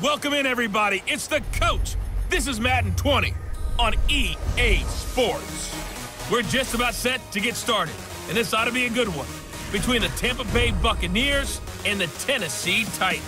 Welcome in, everybody. It's the coach. This is Madden 20 on EA Sports. We're just about set to get started, and this ought to be a good one between the Tampa Bay Buccaneers and the Tennessee Titans.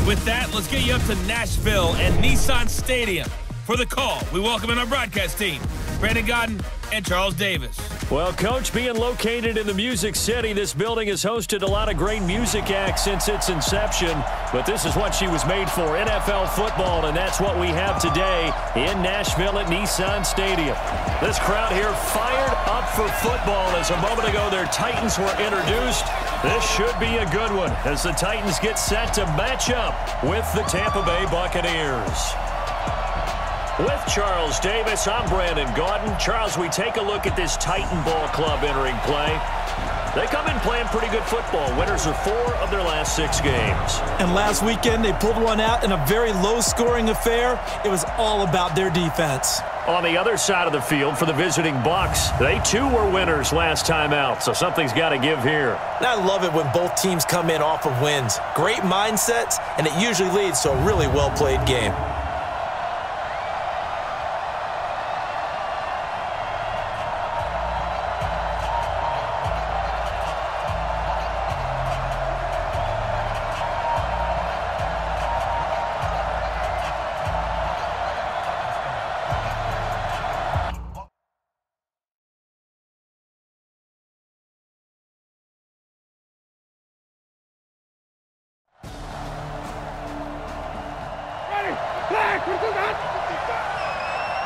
With that, let's get you up to Nashville and Nissan Stadium. For the call, we welcome in our broadcast team, Brandon Godden and Charles Davis. Well, Coach, being located in the Music City, this building has hosted a lot of great music acts since its inception, but this is what she was made for, NFL football, and that's what we have today in Nashville at Nissan Stadium. This crowd here fired up for football as a moment ago their Titans were introduced. This should be a good one as the Titans get set to match up with the Tampa Bay Buccaneers. With Charles Davis, I'm Brandon Godden. Charles, we take a look at this Titan Ball Club entering play. They come in playing pretty good football. Winners are 4 of their last 6 games. And last weekend, they pulled one out in a very low-scoring affair. It was all about their defense. On the other side of the field for the visiting Bucs, they too were winners last time out, so something's got to give here. And I love it when both teams come in off of wins. Great mindsets, and it usually leads to a really well-played game.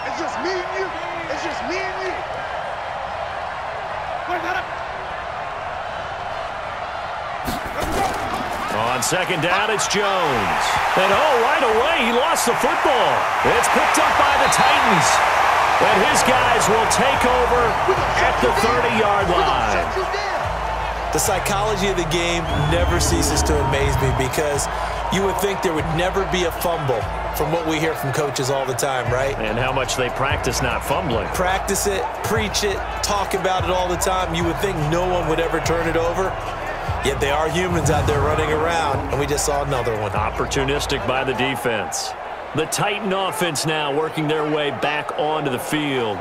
It's just me and you. It's just me and you. On second down, it's Jones. And right away, he lost the football. It's picked up by the Titans. And his guys will take over at the 30-yard line. The psychology of the game never ceases to amaze me because you would think there would never be a fumble from what we hear from coaches all the time, right? And how much they practice not fumbling. Practice it, preach it, talk about it all the time. You would think no one would ever turn it over. Yet they are humans out there running around, and we just saw another one. Opportunistic by the defense. The Titan offense now working their way back onto the field.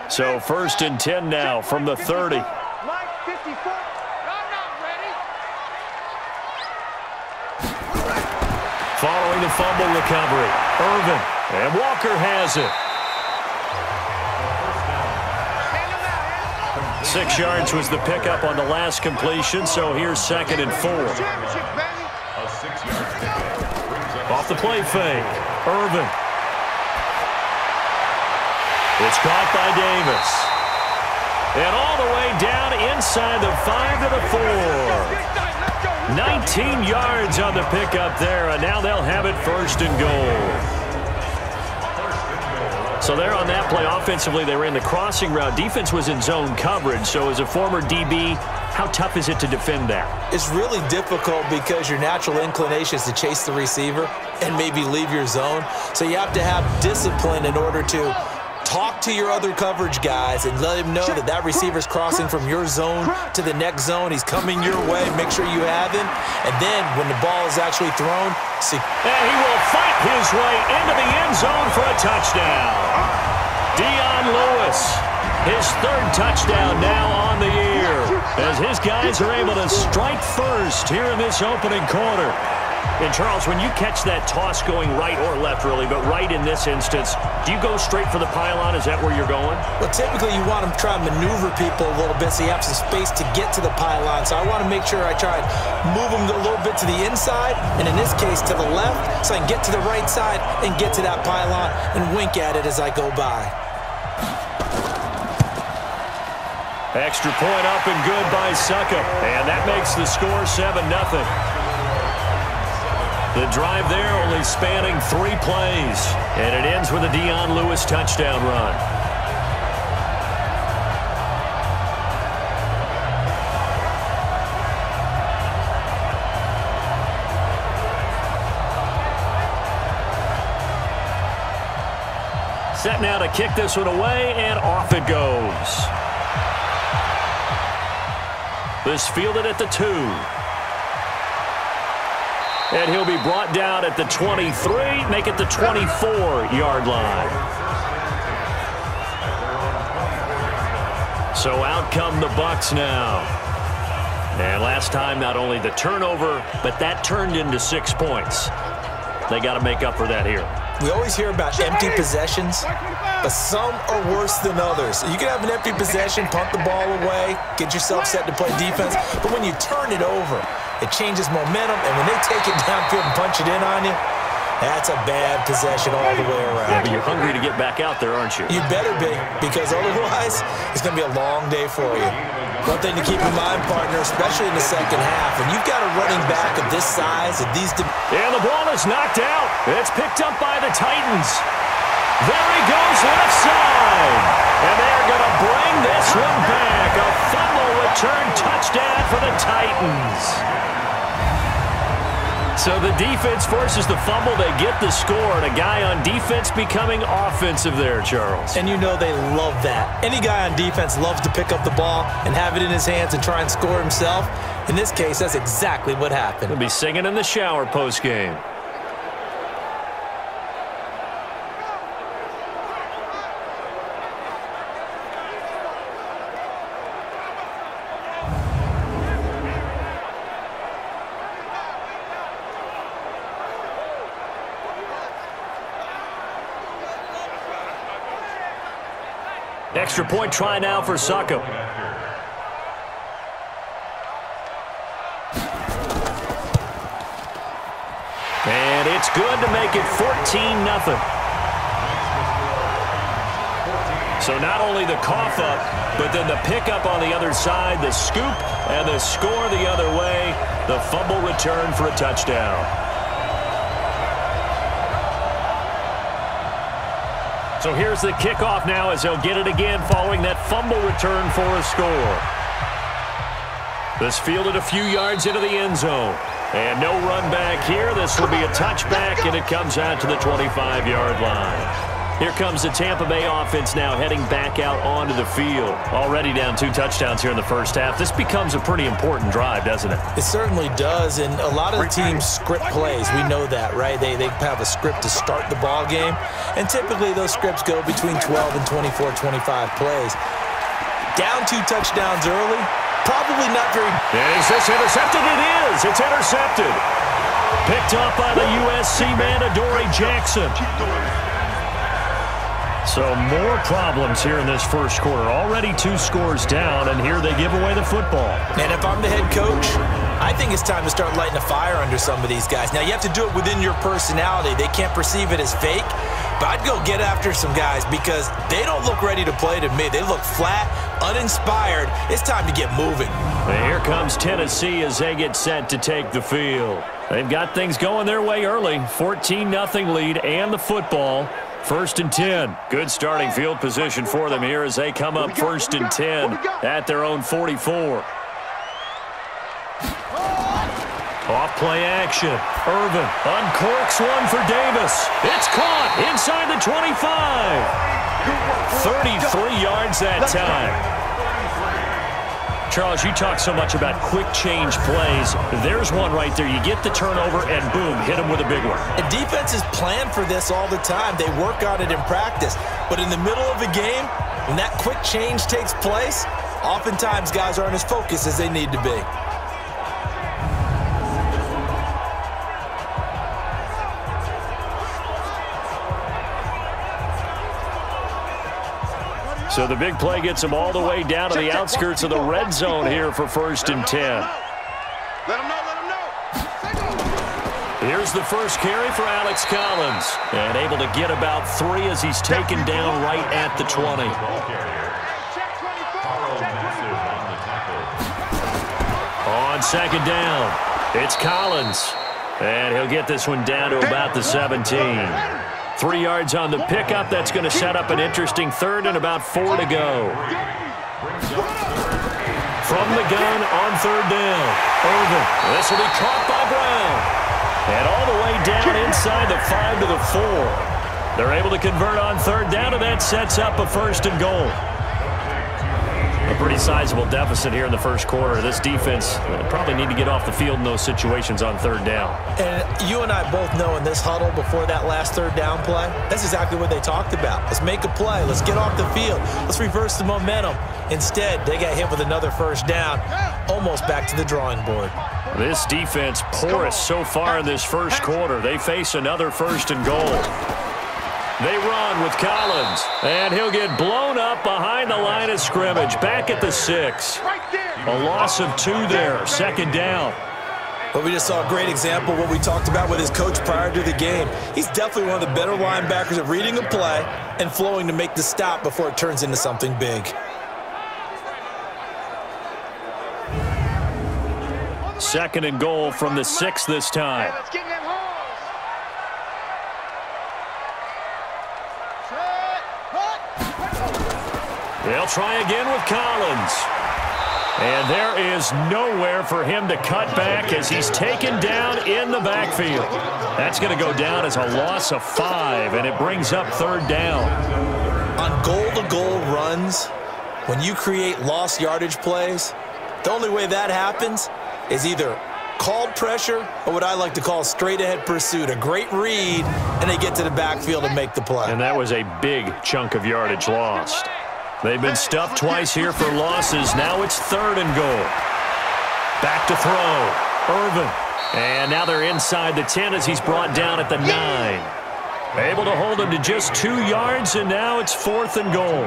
So 1st and 10 now from the 30. Following the fumble recovery, Irvin, and Walker has it. 6 yards was the pickup on the last completion, so here's 2nd and 4. Off the play fake, Irvin. It's caught by Davis. And all the way down inside the 5 to the 4. 19 yards on the pickup there, and now they'll have it 1st and goal. So there on that play, offensively, they ran the crossing route. Defense was in zone coverage, so as a former DB, how tough is it to defend that? It's really difficult because your natural inclination is to chase the receiver and maybe leave your zone. So you have to have discipline in order to talk to your other coverage guys and let him know that that receiver's crossing from your zone to the next zone. He's coming your way. Make sure you have him. And then when the ball is actually thrown, see. And he will fight his way into the end zone for a touchdown. Dion Lewis, his 3rd touchdown now on the year as his guys are able to strike first here in this opening quarter. And, Charles, when you catch that toss going right or left, really, but right in this instance, do you go straight for the pylon? Is that where you're going? Well, typically you want to try and maneuver people a little bit so you have some space to get to the pylon. So I want to make sure I try and move them a little bit to the inside, and in this case to the left, so I can get to the right side and get to that pylon and wink at it as I go by. Extra point up and good by Suckup. And that makes the score 7-0. The drive there only spanning 3 plays. And it ends with a Dion Lewis touchdown run. Set now to kick this one away, and off it goes. This fielded at the 2. And he'll be brought down at the 23, make it the 24-yard line. So out come the Bucs now. And last time, not only the turnover, but that turned into 6 points. They got to make up for that here. We always hear about empty possessions, but some are worse than others. You can have an empty possession, punt the ball away, get yourself set to play defense, but when you turn it over, it changes momentum, and when they take it downfield and punch it in on you, that's a bad possession all the way around. Yeah, but you're hungry to get back out there, aren't you? You better be, because otherwise, it's going to be a long day for you. One thing to keep in mind, partner, especially in the second half, when you've got a running back of this size, of these... And the ball is knocked out. It's picked up by the Titans. There he goes left side. And they're going to bring this one back. A fumble return touchdown for the Titans. So the defense forces the fumble. They get the score. And a guy on defense becoming offensive there, Charles. And you know they love that. Any guy on defense loves to pick up the ball and have it in his hands and try and score himself. In this case, that's exactly what happened. He'll be singing in the shower post-game. Extra point try now for Sacco. And it's good to make it 14-0. So not only the cough up, but then the pickup on the other side, the scoop, and the score the other way. The fumble return for a touchdown. So here's the kickoff now as they'll get it again following that fumble return for a score. This fielded a few yards into the end zone. And no run back here. This will be a touchback, and it comes out to the 25-yard line. Here comes the Tampa Bay offense now heading back out onto the field. Already down 2 touchdowns here in the first half. This becomes a pretty important drive, doesn't it? It certainly does, and a lot of the teams script plays. We know that, right? They have a script to start the ball game, and typically those scripts go between 12 and 24, 25 plays. Down 2 touchdowns early, probably not very... Is this intercepted? It is! It's intercepted. Picked up by the USC man, Adoree Jackson. So more problems here in this first quarter. Already 2 scores down, and here they give away the football. And if I'm the head coach, I think it's time to start lighting a fire under some of these guys. Now, you have to do it within your personality. They can't perceive it as fake, but I'd go get after some guys because they don't look ready to play to me. They look flat, uninspired. It's time to get moving. And here comes Tennessee as they get set to take the field. They've got things going their way early. 14-0 lead and the football. 1st and 10. Good starting field position for them here as they come up 1st and 10 at their own 44. Off play action. Irvin uncorks one for Davis. It's caught inside the 25. 33 yards that time. Charles, you talk so much about quick change plays. There's one right there. You get the turnover and boom, hit them with a big one. And defenses plan for this all the time. They work on it in practice. But in the middle of a game, when that quick change takes place, oftentimes guys aren't as focused as they need to be. So the big play gets them all the way down to the outskirts of the red zone here for 1st and 10. Let him know. Here's the first carry for Alex Collins. And able to get about 3 as he's taken down right at the 20. On 2nd down, it's Collins. And he'll get this one down to about the 17. 3 yards on the pickup. That's going to set up an interesting 3rd and about 4 to go. From the gun on 3rd down. Irvin. This will be caught by Brown. And all the way down inside the 5 to the 4. They're able to convert on 3rd down, and that sets up a 1st and goal. A pretty sizable deficit here in the first quarter. This defense probably need to get off the field in those situations on third down. And you and I both know in this huddle before that last third down play, that's exactly what they talked about. Let's make a play. Let's get off the field. Let's reverse the momentum. Instead, they got hit with another first down, almost back to the drawing board. This defense porous so far in this first quarter. They face another first and goal. They run with Collins, and he'll get blown up behind the line of scrimmage, back at the 6. A loss of 2 there, second down. But we just saw a great example of what we talked about with his coach prior to the game. He's definitely one of the better linebackers at reading a play and flowing to make the stop before it turns into something big. Second and goal from the 6 this time. They'll try again with Collins. And there is nowhere for him to cut back as he's taken down in the backfield. That's going to go down as a loss of 5, and it brings up third down. On goal-to-goal runs, when you create lost yardage plays, the only way that happens is either called pressure or what I like to call straight-ahead pursuit. A great read, and they get to the backfield and make the play. And that was a big chunk of yardage lost. They've been stuffed twice here for losses. Now it's third and goal. Back to throw. Irvin. And now they're inside the 10 as he's brought down at the 9. Able to hold him to just 2 yards, and now it's fourth and goal.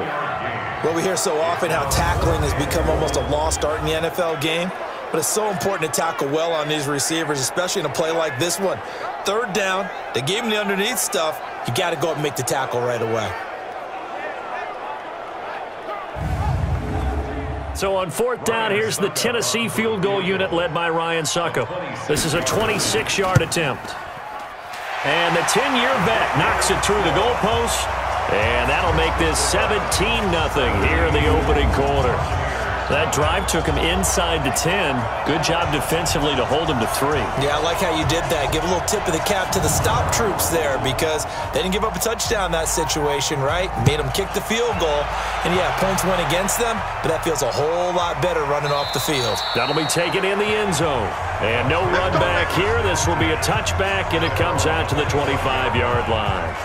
Well, we hear so often how tackling has become almost a lost art in the NFL game, but it's so important to tackle well on these receivers, especially in a play like this one. Third down, they gave him the underneath stuff. You got to go up and make the tackle right away. So on fourth down, here's the Tennessee field goal unit led by Ryan Succo. This is a 26-yard attempt. And the 10-year vet knocks it through the goalpost. And that'll make this 17-0 here in the opening quarter. That drive took him inside the 10. Good job defensively to hold him to 3. Yeah, I like how you did that. Give a little tip of the cap to the stop troops there because they didn't give up a touchdown in that situation, right? Made them kick the field goal. And, yeah, points went against them, but that feels a whole lot better running off the field. That'll be taken in the end zone. And no run back here. This will be a touchback, and it comes out to the 25-yard line.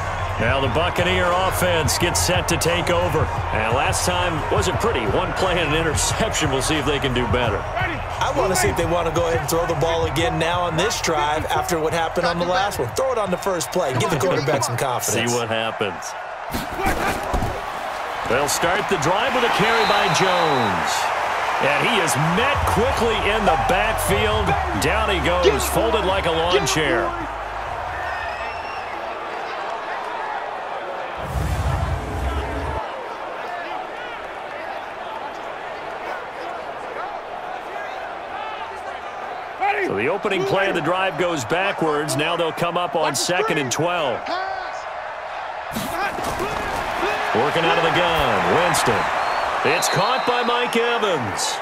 Now the Buccaneer offense gets set to take over. And last time wasn't pretty. One play and an interception. We'll see if they can do better. I want to see if they want to go ahead and throw the ball again now on this drive after what happened on the last one. Throw it on the first play. Give the quarterback some confidence. See what happens. They'll start the drive with a carry by Jones. And he is met quickly in the backfield. Down he goes, folded like a lawn chair. So the opening play of the drive goes backwards. Now they'll come up on 2nd and 12. Working out of the gun, Winston. It's caught by Mike Evans.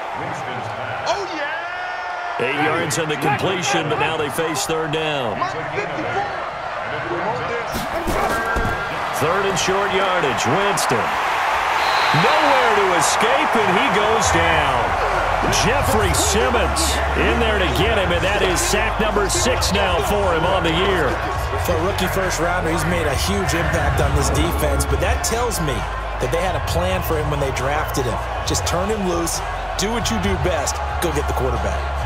8 yards on the completion, but now they face third down. Third and short yardage, Winston. Nowhere to escape, and he goes down. Jeffrey Simmons in there to get him, and that is sack number 6 now for him on the year. For a rookie first-rounder, he's made a huge impact on this defense, but that tells me that they had a plan for him when they drafted him. Just turn him loose, do what you do best, go get the quarterback.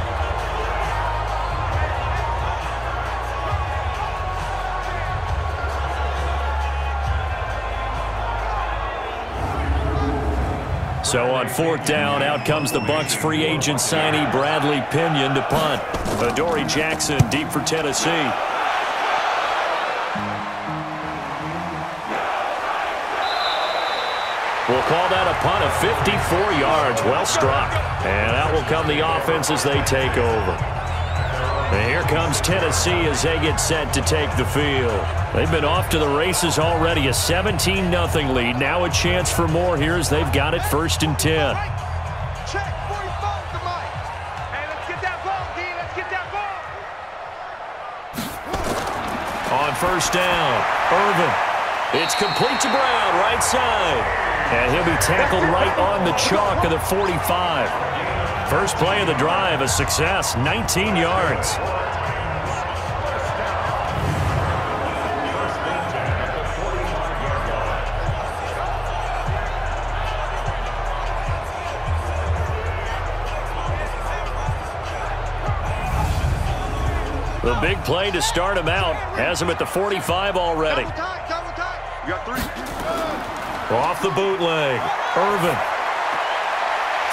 So on fourth down, out comes the Bucs free agent signee Bradley Pinion to punt. Adoree Jackson deep for Tennessee. We'll call that a punt of 54 yards. Well struck. And out will come the offense as they take over. And here comes Tennessee as they get set to take the field. They've been off to the races already. A 17-0 lead. Now a chance for more here as they've got it 1st and 10. Check before he falls to Mike. Hey, let's get that ball, D. Let's get that ball. On 1st down, Irvin. It's complete to Brown, right side. And he'll be tackled right on the chalk of the 45. First play of the drive, a success, 19 yards. The big play to start him out has him at the 45 already. You got 3. Off the bootleg. Irvin.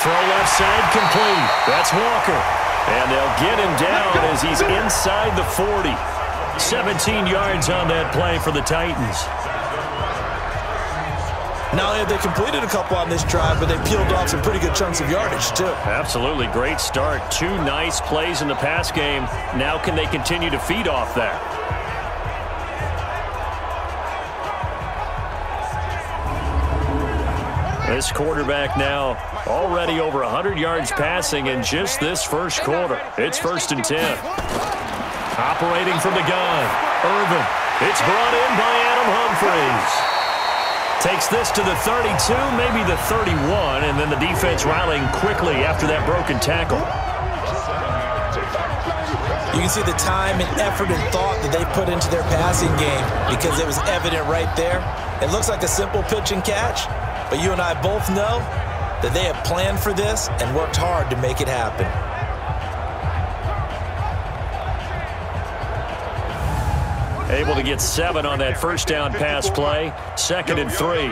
Throw left side complete. That's Walker. And they'll get him down as he's inside the 40. 17 yards on that play for the Titans. Not only have they completed a couple on this drive, but they peeled off some pretty good chunks of yardage, too. Absolutely great start. 2 nice plays in the pass game. Now can they continue to feed off that? This quarterback now already over 100 yards passing in just this first quarter. It's 1st and 10. Operating from the gun. Irvin. It's brought in by Adam Humphries. Takes this to the 32, maybe the 31, and then the defense rallying quickly after that broken tackle. You can see the time and effort and thought that they put into their passing game because it was evident right there. It looks like a simple pitch and catch, but you and I both know that they have planned for this and worked hard to make it happen. Able to get 7 on that first down pass play. 2nd and 3.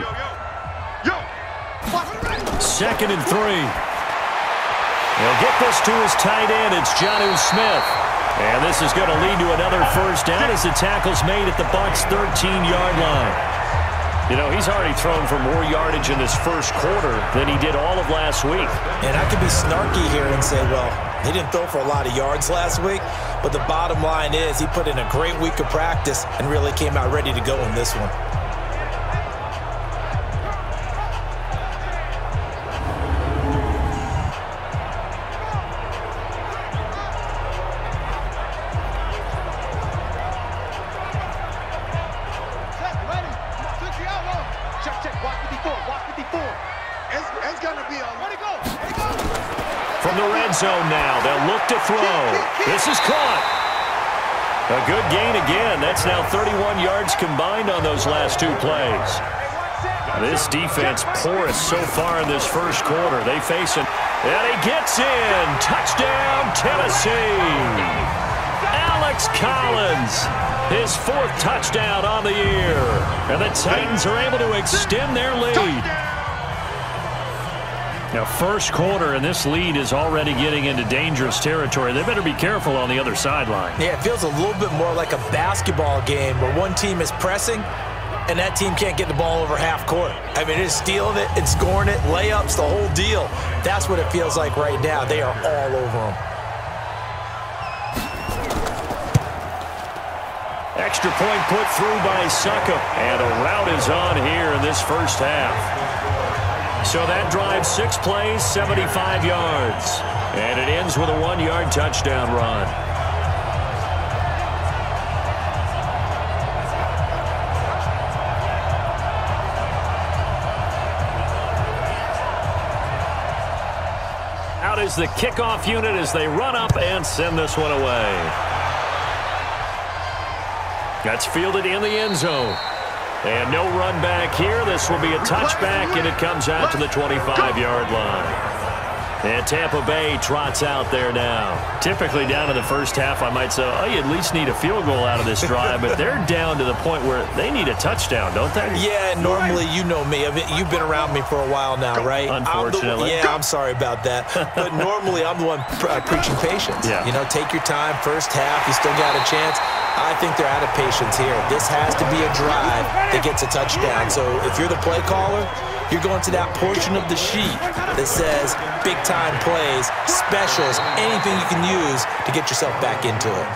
2nd and 3. He'll get this to his tight end. It's Jonnu Smith. And this is going to lead to another first down as the tackle's made at the Bucs' 13-yard line. You know, he's already thrown for more yardage in this first quarter than he did all of last week. And I could be snarky here and say, well, he didn't throw for a lot of yards last week, but the bottom line is he put in a great week of practice and really came out ready to go in this one. From the red zone now, they'll look to throw. This is caught. A good gain again. That's now 31 yards combined on those last 2 plays. This defense porous so far in this first quarter. They face him, and he gets in. Touchdown, Tennessee. Alex Collins, his 4th touchdown on the year. And the Titans are able to extend their lead. Now, first quarter, and this lead is already getting into dangerous territory. They better be careful on the other sideline. Yeah, it feels a little bit more like a basketball game where one team is pressing and that team can't get the ball over half court. I mean, it's stealing it, it's scoring it, layups, the whole deal. That's what it feels like right now. They are all over them. Extra point put through by Suckup. And a rout is on here in this first half. So that drives 6 plays, 75 yards. And it ends with a 1-yard touchdown run. Out is the kickoff unit as they run up and send this one away. That's fielded in the end zone. And no run back here. This will be a touchback, and it comes out to the 25-yard line. And Tampa Bay trots out there now. Typically down in the first half, I might say, oh, you at least need a field goal out of this drive. But they're down to the point where they need a touchdown, don't they? Yeah, normally, you know me. I mean, you've been around me for a while now, right? Unfortunately. I'm sorry about that. But normally, I'm the one preaching patience. Yeah. You know, take your time. First half, you still got a chance. I think they're out of patience here. This has to be a drive that gets a touchdown. So if you're the play caller, you're going to that portion of the sheet that says big-time plays, specials, anything you can use to get yourself back into it.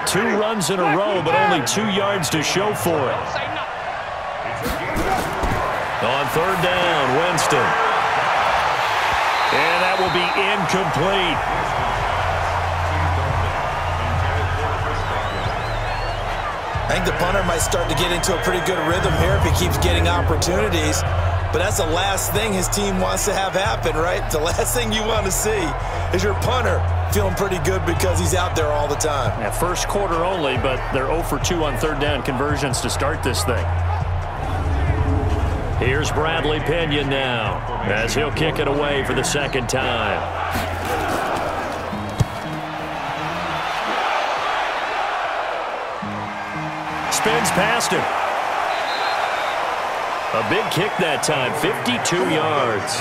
2 runs in a row, but only 2 yards to show for it. On 3rd down, Winston. And that will be incomplete. I think the punter might start to get into a pretty good rhythm here if he keeps getting opportunities. But that's the last thing his team wants to have happen, right? The last thing you want to see is your punter feeling pretty good because he's out there all the time. Yeah, first quarter only, but they're 0 for 2 on third down conversions to start this thing. Here's Bradley Pinion now as he'll kick it away for the second time. Spins past him. A big kick that time, 52 yards.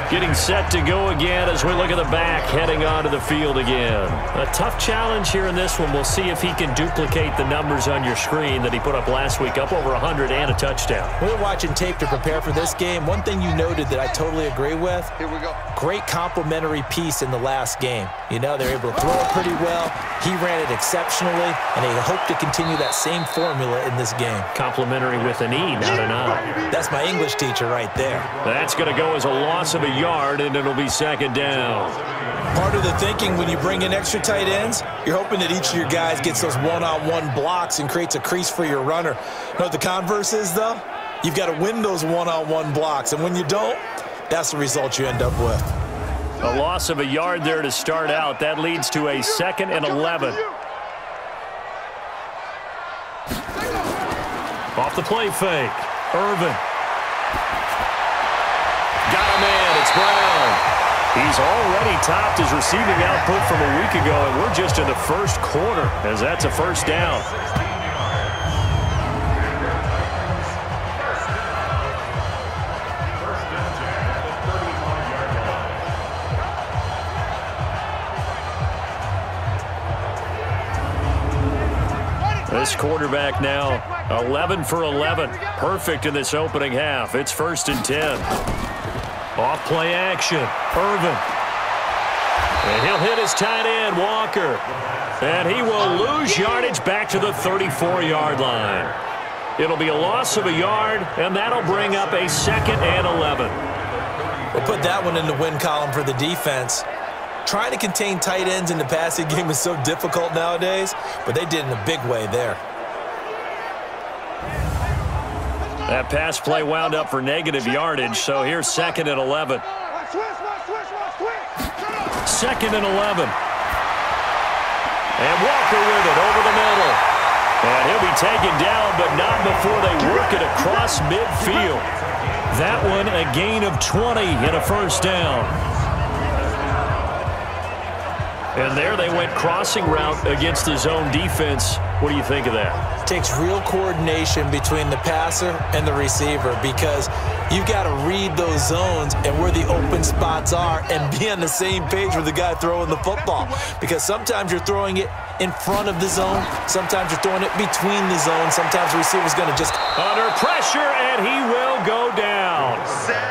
Getting set to go again as we look at the back, heading onto the field again. A tough challenge here in this one. We'll see if he can duplicate the numbers on your screen that he put up last week, up over 100 and a touchdown. We were watching tape to prepare for this game. One thing you noted that I totally agree with, Here we go. great complimentary piece in the last game. You know, they're able to throw it pretty well. He ran it exceptionally, and they hope to continue that same formula in this game. Complimentary with an E, not an I. That's my English teacher right there. That's going to go as a loss of a yard, and it'll be second down. Part of the thinking when you bring in extra tight ends, you're hoping that each of your guys gets those one-on-one blocks and creates a crease for your runner. You know what the converse is, though? You've got to win those one-on-one blocks, and when you don't, that's the result you end up with. A loss of a yard there to start out. That leads to a 2nd and 11. Off the play fake. Irvin. Got a man. It's Brown. He's already topped his receiving output from a week ago, and we're just in the first quarter as that's a first down. This quarterback now 11 for 11. Perfect in this opening half. It's 1st and 10. Off play action. Irvin. And he'll hit his tight end, Walker. And he will lose yardage back to the 34-yard line. It'll be a loss of a yard, and that'll bring up a 2nd and 11. We'll put that one in the win column for the defense. Trying to contain tight ends in the passing game is so difficult nowadays, but they did in a big way there. That pass play wound up for negative yardage, so here's 2nd and 11. 2nd and 11. And Walker with it over the middle. And he'll be taken down, but not before they work it across midfield. That one a gain of 20 and a first down. And there they went crossing route against the zone defense. What do you think of that? Takes real coordination between the passer and the receiver because you've got to read those zones and where the open spots are and be on the same page with the guy throwing the football. Because sometimes you're throwing it in front of the zone. Sometimes you're throwing it between the zones. Sometimes the receiver's going to just... Under pressure, and he will go down.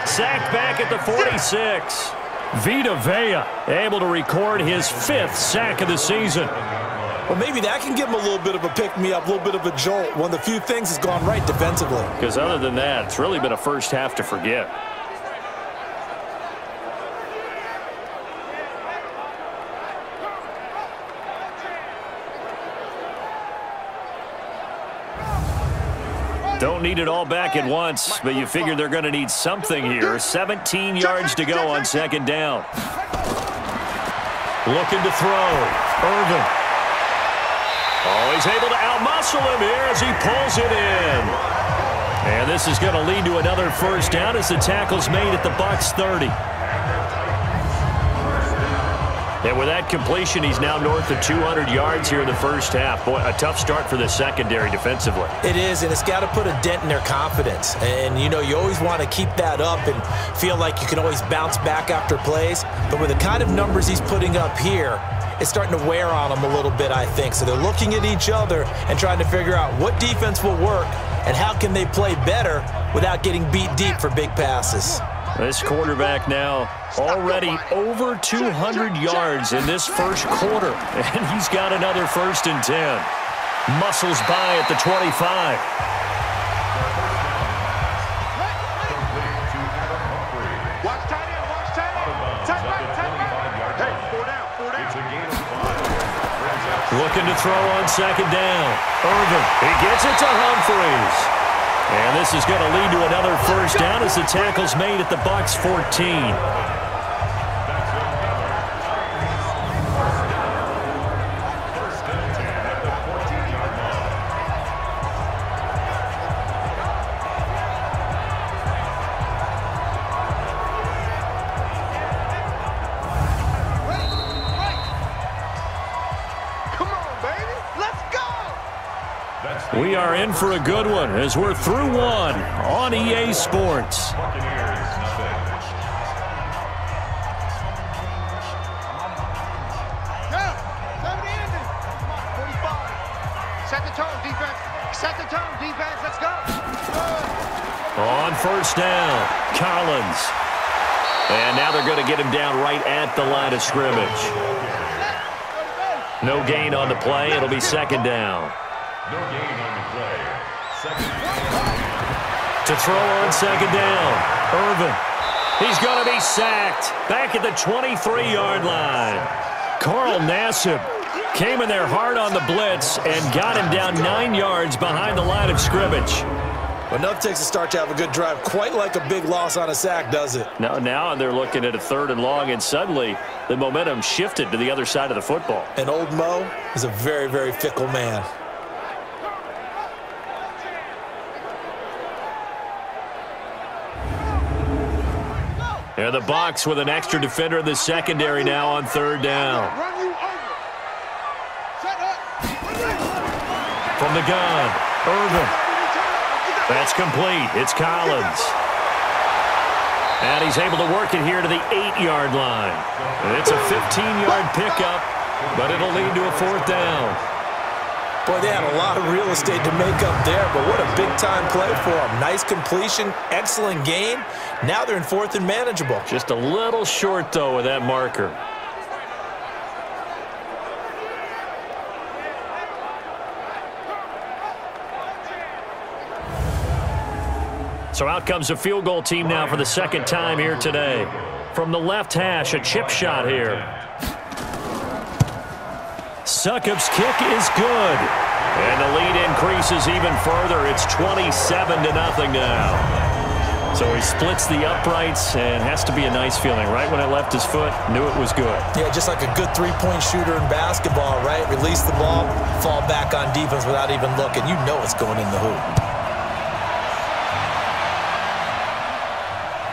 Sacked back at the 46. Vita Vea able to record his 5th sack of the season. Well, maybe that can give him a little bit of a pick-me-up, a little bit of a jolt. One of the few things has gone right defensively. Because other than that, it's really been a first half to forget. Don't need it all back at once, but you figure they're going to need something here. 17 yards to go on 2nd down. Looking to throw. Irvin. Oh, he's able to outmuscle him here as he pulls it in. And this is going to lead to another first down as the tackle's made at the Bucs 30. And with that completion, he's now north of 200 yards here in the first half. Boy, a tough start for the secondary defensively. It is, and it's got to put a dent in their confidence. And, you know, you always want to keep that up and feel like you can always bounce back after plays. But with the kind of numbers he's putting up here, it's starting to wear on them a little bit, I think. So they're looking at each other and trying to figure out what defense will work and how can they play better without getting beat deep for big passes. This quarterback now already over 200 yards in this first quarter. And he's got another 1st and 10. Muscles by at the 25. Watch tight end, watch tight end. Tight right. Hey, 4 down. Looking to throw on second down. Irvin, he gets it to Humphries. And this is going to lead to another first down as the tackle's made at the Bucs 14. We are in for a good one as we're through one on EA Sports. Set the tone, defense. Set the tone, defense. Let's go. On first down, Collins. And now they're going to get him down right at the line of scrimmage. No gain on the play. It'll be second down. No gain on the play. To throw on second down, Irvin. He's going to be sacked back at the 23-yard line. Carl Nassib came in there hard on the blitz and got him down 9 yards behind the line of scrimmage. Well, enough takes a start to have a good drive. Quite like a big loss on a sack, does it? Now they're looking at a 3rd and long, and suddenly the momentum shifted to the other side of the football. And old Mo is a very, very fickle man. And the Bucs with an extra defender in the secondary now on 3rd down. From the gun, Irvin. That's complete. It's Collins. And he's able to work it here to the 8-yard line. And it's a 15-yard pickup, but it'll lead to a 4th down. Boy, they had a lot of real estate to make up there, but what a big-time play for them. Nice completion, excellent gain. Now they're in 4th and manageable. Just a little short, though, with that marker. So out comes a field goal team now for the 2nd time here today. From the left hash, a chip shot here. Succop's kick is good. And the lead increases even further. It's 27-0 now. So he splits the uprights, and has to be a nice feeling. Right when it left his foot, knew it was good. Yeah, just like a good three-point shooter in basketball, right? Release the ball, fall back on defense without even looking. You know it's going in the hoop.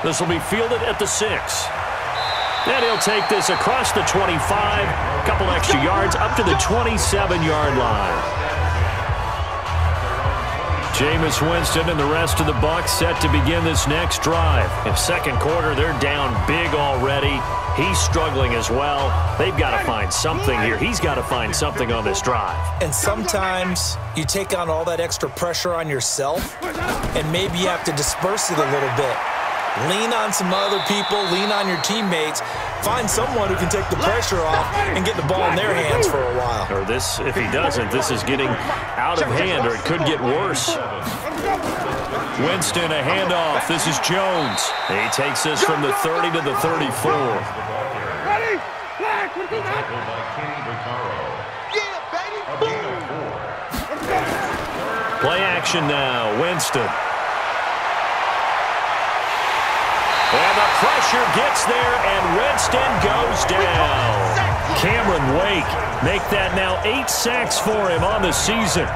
This will be fielded at the 6. And he'll take this across the 25, a couple extra yards up to the 27-yard line. Jameis Winston and the rest of the Bucs set to begin this next drive. In second quarter, they're down big already. He's struggling as well. They've got to find something here. He's got to find something on this drive. And sometimes you take on all that extra pressure on yourself, and maybe you have to disperse it a little bit. Lean on some other people, lean on your teammates, find someone who can take the pressure off and get the ball in their hands for a while. Or this, if he doesn't, this is getting out of hand, or it could get worse. Winston, a handoff. This is Jones. He takes this from the 30 to the 34. Ready? Black, we're going Play action now. Winston. And the pressure gets there, and Winston goes down. Cameron Wake make that now 8 sacks for him on the season.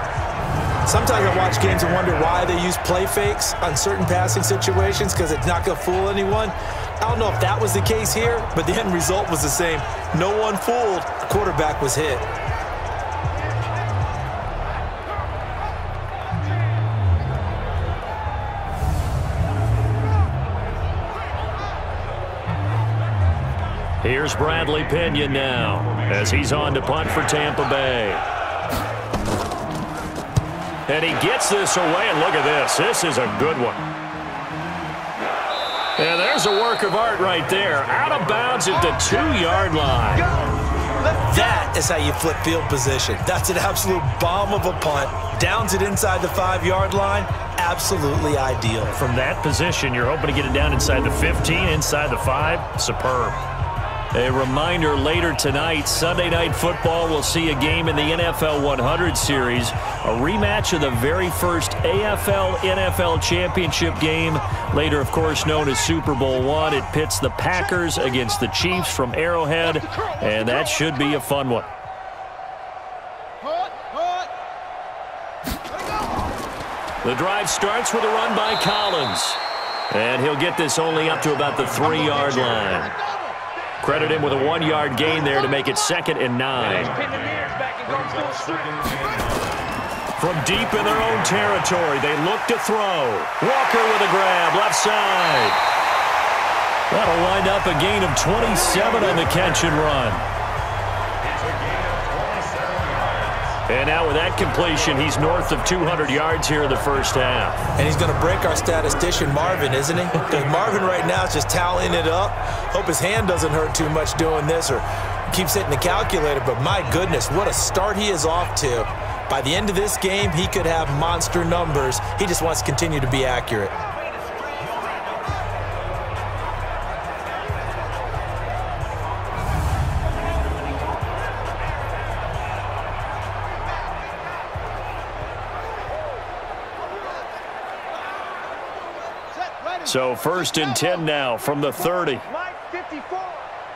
Sometimes I watch games and wonder why they use play fakes on certain passing situations, because it's not going to fool anyone. I don't know if that was the case here, but the end result was the same. No one fooled. The quarterback was hit. Here's Bradley Pinion now as he's on to punt for Tampa Bay. And he gets this away, and look at this. This is a good one. And there's a work of art right there. Out of bounds at the 2-yard line. That is how you flip field position. That's an absolute bomb of a punt. Downs it inside the 5-yard line. Absolutely ideal. From that position, you're hoping to get it down inside the 15, inside the 5. Superb. A reminder, later tonight, Sunday Night Football will see a game in the NFL 100 Series, a rematch of the very first AFL-NFL Championship game, later, of course, known as Super Bowl I. It pits the Packers against the Chiefs from Arrowhead, and that should be a fun one. The drive starts with a run by Collins, and he'll get this only up to about the 3-yard line. Credit him with a 1-yard gain there to make it 2nd and 9. From deep in their own territory, they look to throw. Walker with a grab, left side. That'll wind up a gain of 27 on the catch and run. And now with that completion, he's north of 200 yards here in the first half. And he's going to break our statistician Marvin, isn't he? Because Marvin right now is just tallying it up. Hope his hand doesn't hurt too much doing this or keeps hitting the calculator. But my goodness, what a start he is off to. By the end of this game, he could have monster numbers. He just wants to continue to be accurate. So 1st and 10 now from the 30. 54,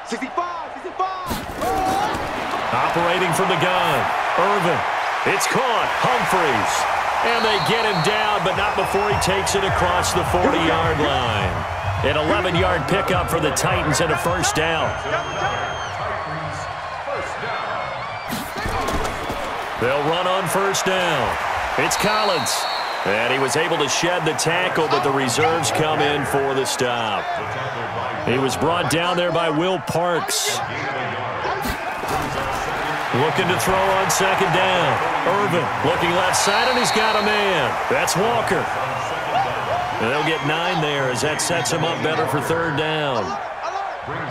65, 65. Operating from the gun. Irvin. It's caught. Humphreys. And they get him down, but not before he takes it across the 40-yard line. An 11-yard pickup for the Titans and a first down. They'll run on first down. It's Collins. And he was able to shed the tackle, but the reserves come in for the stop. He was brought down there by Will Parks. Looking to throw on 2nd down. Irvin looking left side, and he's got a man. That's Walker. And they'll get 9 there as that sets him up better for 3rd down.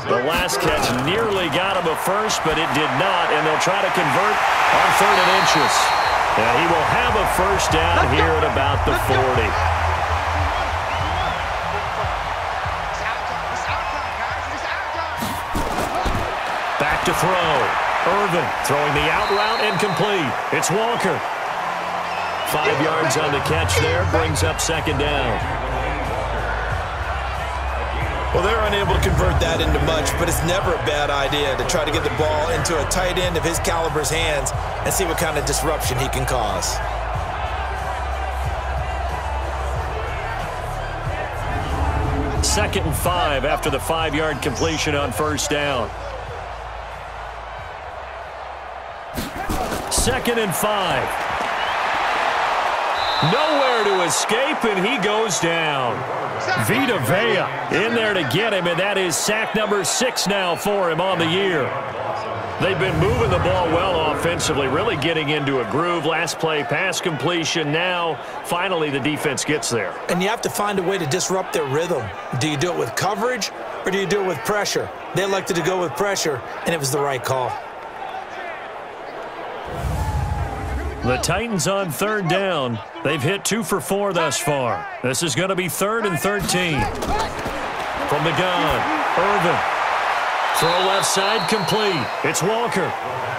The last catch nearly got him a first, but it did not, and they'll try to convert on 3rd and inches. And he will have a first down here at about the 40. Back to throw. Irvin throwing the out route and complete. It's Walker. 5 yards on the catch there, brings up 2nd down. Well, they're unable to convert that into much, but it's never a bad idea to try to get the ball into a tight end of his caliber's hands and see what kind of disruption he can cause. Second and 5 after the 5-yard completion on first down. 2nd and 5. Nowhere to escape, and he goes down. Vita Vea in there to get him, and that is sack number 6 now for him on the year. They've been moving the ball well offensively, really getting into a groove. Last play, pass completion. Now, finally, the defense gets there. And you have to find a way to disrupt their rhythm. Do you do it with coverage, or do you do it with pressure? They elected to go with pressure, and it was the right call. The Titans on 3rd down. They've hit 2 for 4 thus far. This is going to be 3rd and 13. From the gun, Irvin. Throw left side complete. It's Walker.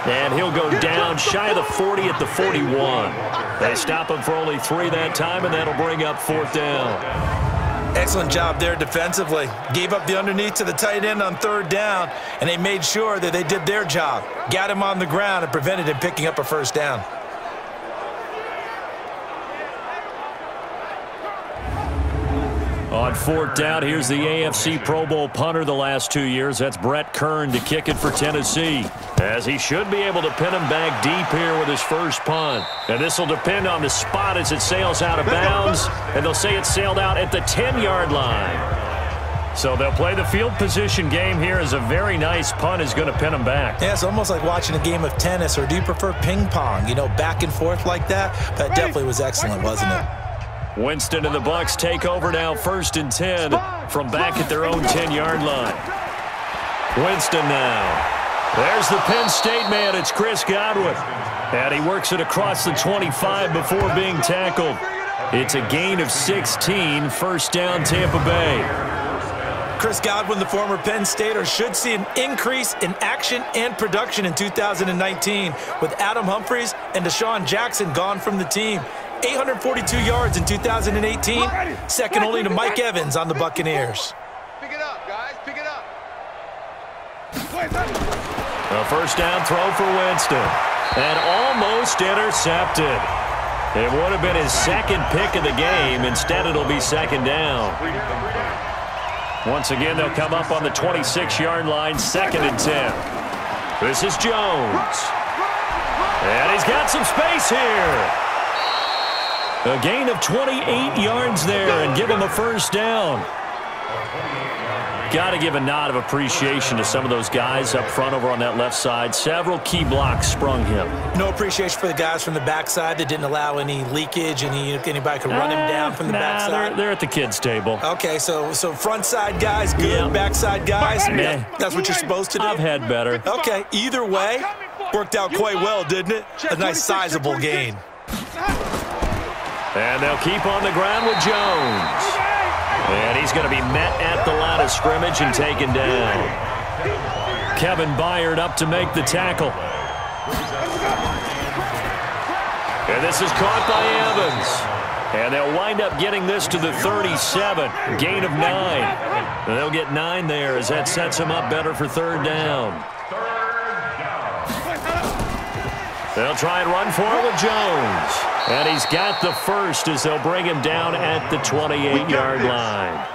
And he'll go down shy of the 40 at the 41. They stop him for only 3 that time, and that'll bring up 4th down. Excellent job there defensively. Gave up the underneath to the tight end on 3rd down, and they made sure that they did their job. Got him on the ground and prevented him picking up a first down. On 4th down, here's the AFC Pro Bowl punter the last 2 years. That's Brett Kern to kick it for Tennessee, as he should be able to pin him back deep here with his first punt. And this will depend on the spot as it sails out of bounds, and they'll say it sailed out at the 10-yard line. So they'll play the field position game here as a very nice punt is going to pin him back. Yeah, it's almost like watching a game of tennis, or do you prefer ping pong? You know, back and forth like that? That definitely was excellent, wasn't it? Winston and the Bucs take over now, 1st and 10 from back at their own 10-yard line. Winston now. There's the Penn State man. It's Chris Godwin. And he works it across the 25 before being tackled. It's a gain of 16, 1st down Tampa Bay. Chris Godwin, the former Penn Stater, should see an increase in action and production in 2019 with Adam Humphries and Deshaun Jackson gone from the team. 842 yards in 2018, second only to Mike Evans on the Buccaneers. Pick it up, guys. Pick it up. A first down throw for Winston. And almost intercepted. It would have been his second pick of the game. Instead, it'll be second down. Once again, they'll come up on the 26-yard line, 2nd and 10. This is Jones. And he's got some space here. A gain of 28 yards there and give him a first down. Got to give a nod of appreciation to some of those guys up front over on that left side. Several key blocks sprung him. No appreciation for the guys from the backside that didn't allow any leakage, anybody could run him down from the backside. They're at the kids' table. Okay, so front side guys, good, backside guys, that's what you're supposed to do? I've had better. Okay, either way, worked out quite well, didn't it? A nice sizable gain. And they'll keep on the ground with Jones. And he's going to be met at the line of scrimmage and taken down. Kevin Byard up to make the tackle. And this is caught by Evans. And they'll wind up getting this to the 37. Gain of 9. And they'll get 9 there as that sets him up better for third down. They'll try and run for it with Jones. And he's got the first as they'll bring him down at the 28-yard line.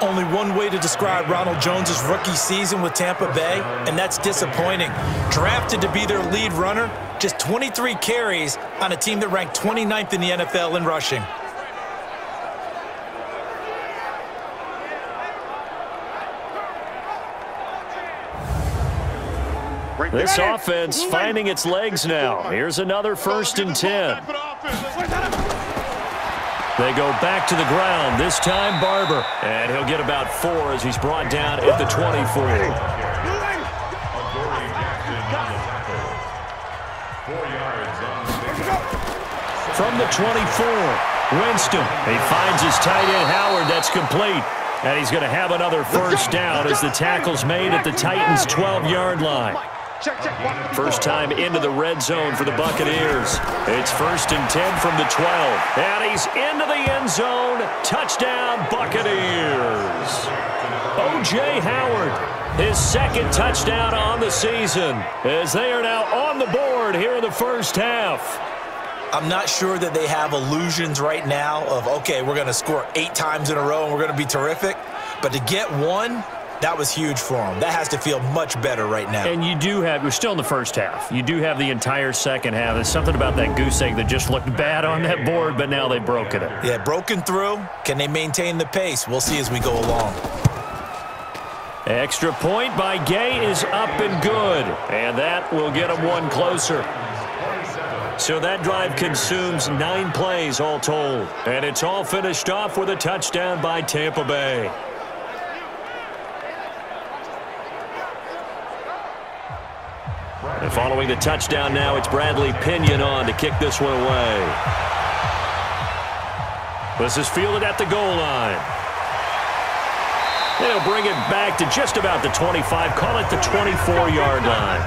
Only one way to describe Ronald Jones' rookie season with Tampa Bay, and that's disappointing. Drafted to be their lead runner, just 23 carries on a team that ranked 29th in the NFL in rushing. This offense finding its legs now. Here's another 1st and 10. They go back to the ground, this time Barber. And he'll get about 4 as he's brought down at the 24. From the 24, Winston. He finds his tight end Howard. That's complete. And he's going to have another first down as the tackle's made at the Titans' 12-yard line. First time into the red zone for the Buccaneers. It's 1st and 10 from the 12. And he's into the end zone. Touchdown, Buccaneers. O.J. Howard, his 2nd touchdown on the season, as they are now on the board here in the first half. I'm not sure that they have illusions right now of, okay, we're going to score 8 times in a row and we're going to be terrific. But to get one, that was huge for them. That has to feel much better right now. And you do have, we're still in the first half. You do have the entire second half. There's something about that goose egg that just looked bad on that board, but now they've broken it. Yeah, broken through. Can they maintain the pace? We'll see as we go along. Extra point by Gay is up and good. And that will get them one closer. So that drive consumes 9 plays all told. And it's all finished off with a touchdown by Tampa Bay. And following the touchdown now, it's Bradley Pinion on to kick this one away. This is fielded at the goal line. They'll bring it back to just about the 25, call it the 24-yard line.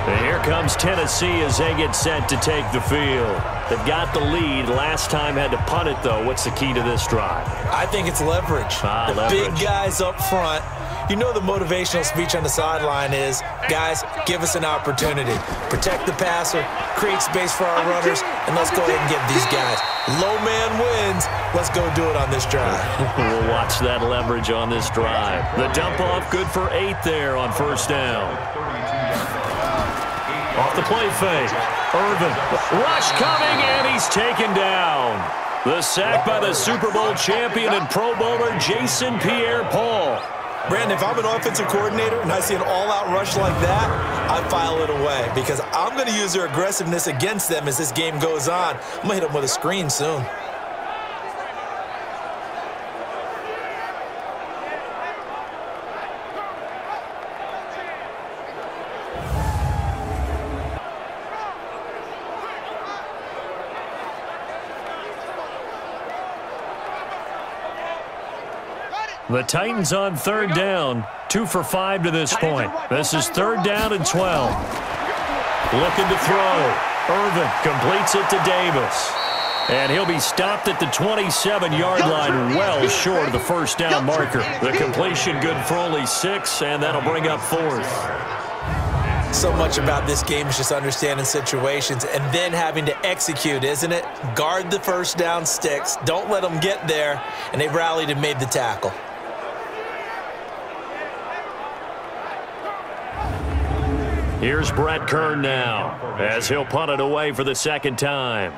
And here comes Tennessee as they get set to take the field. They've got the lead. Last time had to punt it, though. What's the key to this drive? I think it's leverage. Leverage. Big guys up front. You know the motivational speech on the sideline is, guys, give us an opportunity. Protect the passer, create space for our runners, and let's go ahead and get these guys. Low man wins. Let's go do it on this drive. We'll watch that leverage on this drive. The dump off good for 8 there on first down. Off the play fake. Irvin. Rush coming, and he's taken down. The sack by the Super Bowl champion and Pro Bowler Jason Pierre-Paul. Brandon, if I'm an offensive coordinator and I see an all-out rush like that, I file it away because I'm going to use their aggressiveness against them as this game goes on. I'm going to hit them with a screen soon. The Titans on third down, 2 for 5 to this point. This is 3rd down and 12. Looking to throw. Irvin completes it to Davis. And he'll be stopped at the 27-yard line, well short of the first down marker. The completion good for only 6, and that'll bring up 4th. So much about this game is just understanding situations and then having to execute, isn't it? Guard the first down sticks. Don't let them get there. And they rallied and made the tackle. Here's Brett Kern now as he'll punt it away for the 2nd time.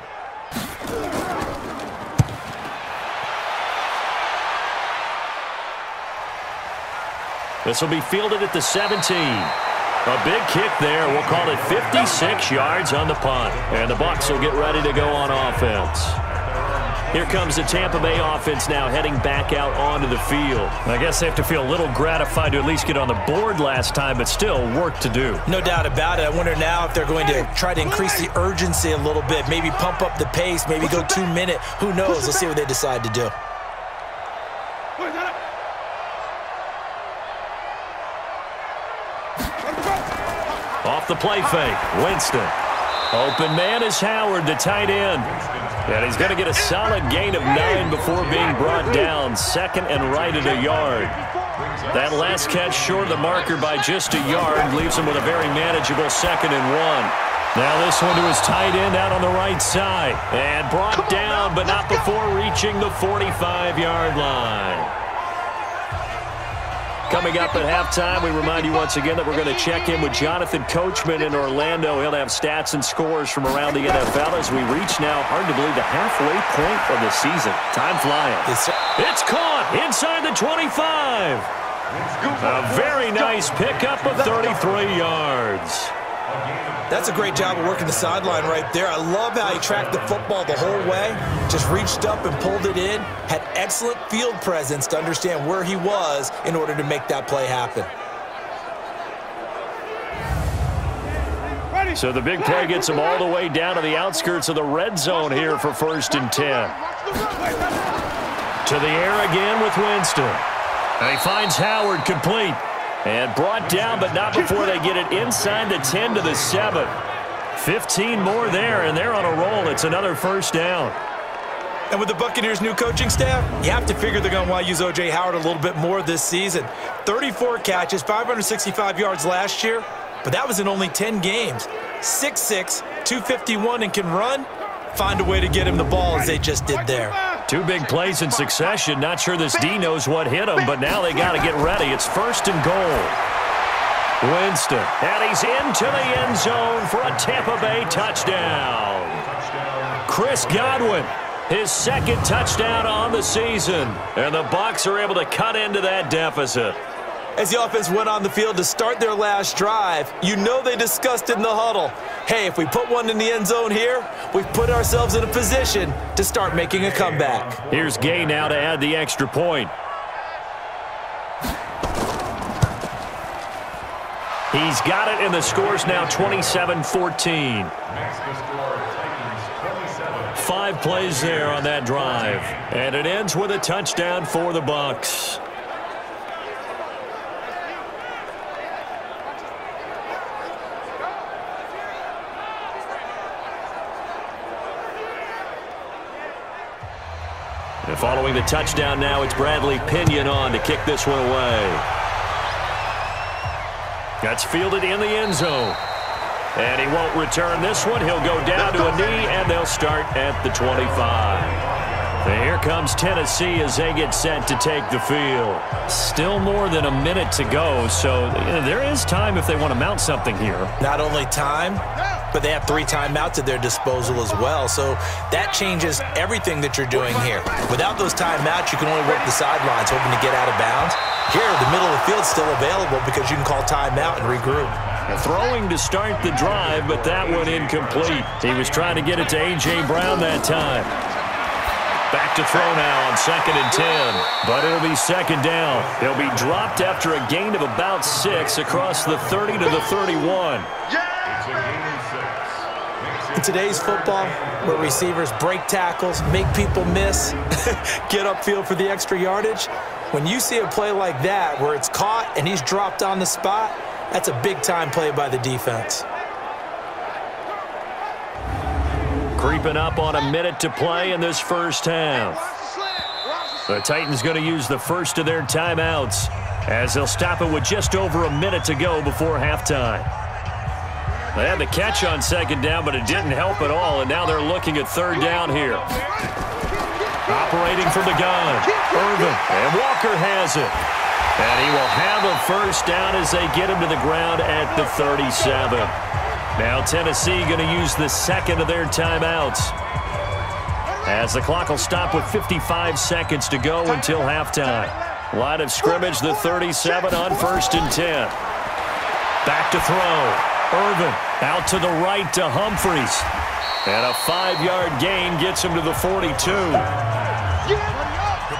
This will be fielded at the 17. A big kick there. We'll call it 56 yards on the punt. And the Bucs will get ready to go on offense. Here comes the Tampa Bay offense now heading back out onto the field. I guess they have to feel a little gratified to at least get on the board last time, but still work to do. No doubt about it. I wonder now if they're going to try to increase the urgency a little bit, maybe pump up the pace, maybe go 2-minute. Who knows? Let's see what they decide to do. Off the play fake, Winston. Open man is Howard, the tight end. And he's going to get a solid gain of 9 before being brought down. 2nd and right at a yard. That last catch short of the marker by just a yard leaves him with a very manageable 2nd and 1. Now this one to his tight end out on the right side. And brought down, but not before reaching the 45-yard line. Coming up at halftime, we remind you once again that we're going to check in with Jonathan Coachman in Orlando. He'll have stats and scores from around the NFL as we reach now, hard to believe, the halfway point of the season. Time flying. It's caught inside the 25. A very nice pickup of 33 yards. That's a great job of working the sideline right there. I love how he tracked the football the whole way, just reached up and pulled it in, had excellent field presence to understand where he was in order to make that play happen. So the big play gets him all the way down to the outskirts of the red zone here for 1st and 10. To the air again with Winston. And he finds Howard complete. And brought down, but not before they get it inside the 10 to the 7. 15 more there, and they're on a roll. It's another 1st down. And with the Buccaneers' new coaching staff, you have to figure they're going to want to use O.J. Howard a little bit more this season. 34 catches, 565 yards last year, but that was in only 10 games. 6'6", 251, and can run. Find a way to get him the ball as they just did there. 2 big plays in succession. Not sure this D knows what hit him, but now they got to get ready. It's 1st and goal. Winston, and he's into the end zone for a Tampa Bay touchdown. Chris Godwin, his 2nd touchdown on the season, and the Bucs are able to cut into that deficit. As the offense went on the field to start their last drive, you know they discussed in the huddle, hey, if we put one in the end zone here, we've put ourselves in a position to start making a comeback. Here's Gay now to add the extra point. He's got it, and the score's now 27-14. 5 plays there on that drive, and it ends with a touchdown for the Bucs. And following the touchdown now, it's Bradley Pinion on to kick this one away. That's fielded in the end zone. And he won't return this one. He'll go down to a knee, and they'll start at the 25. And here comes Tennessee as they get set to take the field. Still more than a minute to go, so there is time if they want to mount something here. Not only time, but they have 3 timeouts at their disposal as well. So that changes everything that you're doing here. Without those timeouts, you can only work the sidelines, hoping to get out of bounds. Here, the middle of the field's still available because you can call timeout and regroup. Throwing to start the drive, but that one incomplete. He was trying to get it to A.J. Brown that time. Back to throw now on 2nd and 10. But it'll be 2nd down. He'll be dropped after a gain of about 6 across the 30 to the 31. In today's football, where receivers break tackles, make people miss, get upfield for the extra yardage, When you see a play like that where it's caught and he's dropped on the spot, that's a big-time play by the defense. Creeping up on a minute to play in this first half. The Titans going to use the first of their timeouts as they'll stop it with just over a minute to go before halftime. They had the catch on second down, but it didn't help at all, and now they're looking at third down here. Operating from the gun, Irvin, and Walker has it. And he will have a first down as they get him to the ground at the 37. Now Tennessee going to use the second of their timeouts as the clock will stop with 55 seconds to go until halftime. Line of scrimmage, the 37 on 1st and 10. Back to throw. Irvin out to the right to Humphries. And a 5-yard gain gets him to the 42.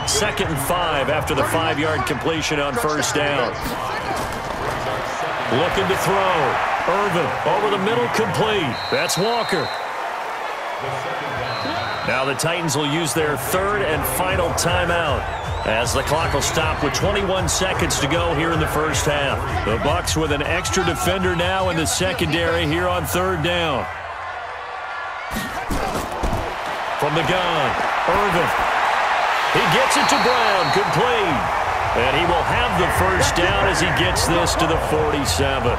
2nd and 5 after the 5-yard completion on first down. Looking to throw. Irvin over the middle, complete. That's Walker. Now the Titans will use their third and final timeout as the clock will stop with 21 seconds to go here in the first half. The Bucs with an extra defender now in the secondary here on third down. From the gun, Irvin. He gets it to Brown, complete. And he will have the first down as he gets this to the 47.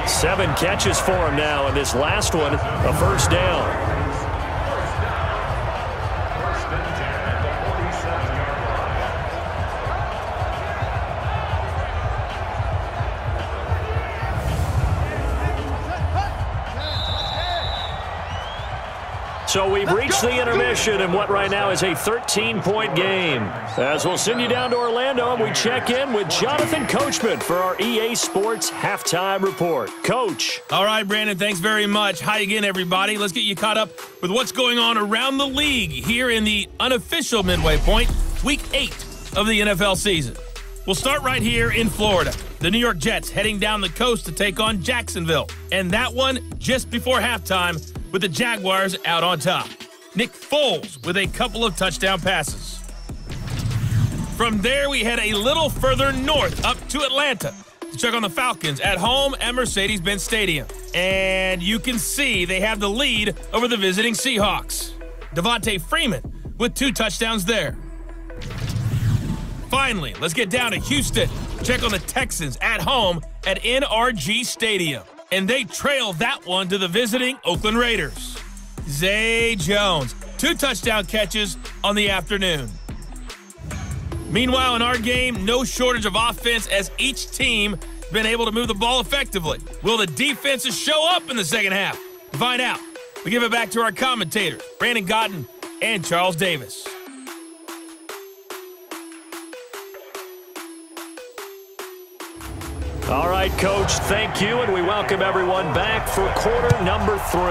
7 catches for him now, and this last one, a first down. So we've reached the intermission in what right now is a 13-point game. As we'll send you down to Orlando, and we check in with Jonathan Coachman for our EA Sports Halftime Report. Coach. All right, Brandon, thanks very much. Hi again, everybody. Let's get you caught up with what's going on around the league here in the unofficial midway point, Week 8 of the NFL season. We'll start right here in Florida. The New York Jets heading down the coast to take on Jacksonville. And that one just before halftime, with the Jaguars out on top. Nick Foles with a couple of touchdown passes. From there, we head a little further north up to Atlanta to check on the Falcons at home at Mercedes-Benz Stadium. And you can see they have the lead over the visiting Seahawks. Devontae Freeman with 2 touchdowns there. Finally, let's get down to Houston. Check on the Texans at home at NRG Stadium. And they trail that one to the visiting Oakland Raiders. Zay Jones, 2 touchdown catches on the afternoon. Meanwhile, in our game, no shortage of offense as each team has been able to move the ball effectively. Will the defenses show up in the second half? To find out, we give it back to our commentators, Brandon Godden and Charles Davis. All right, Coach, thank you, and we welcome everyone back for quarter number 3.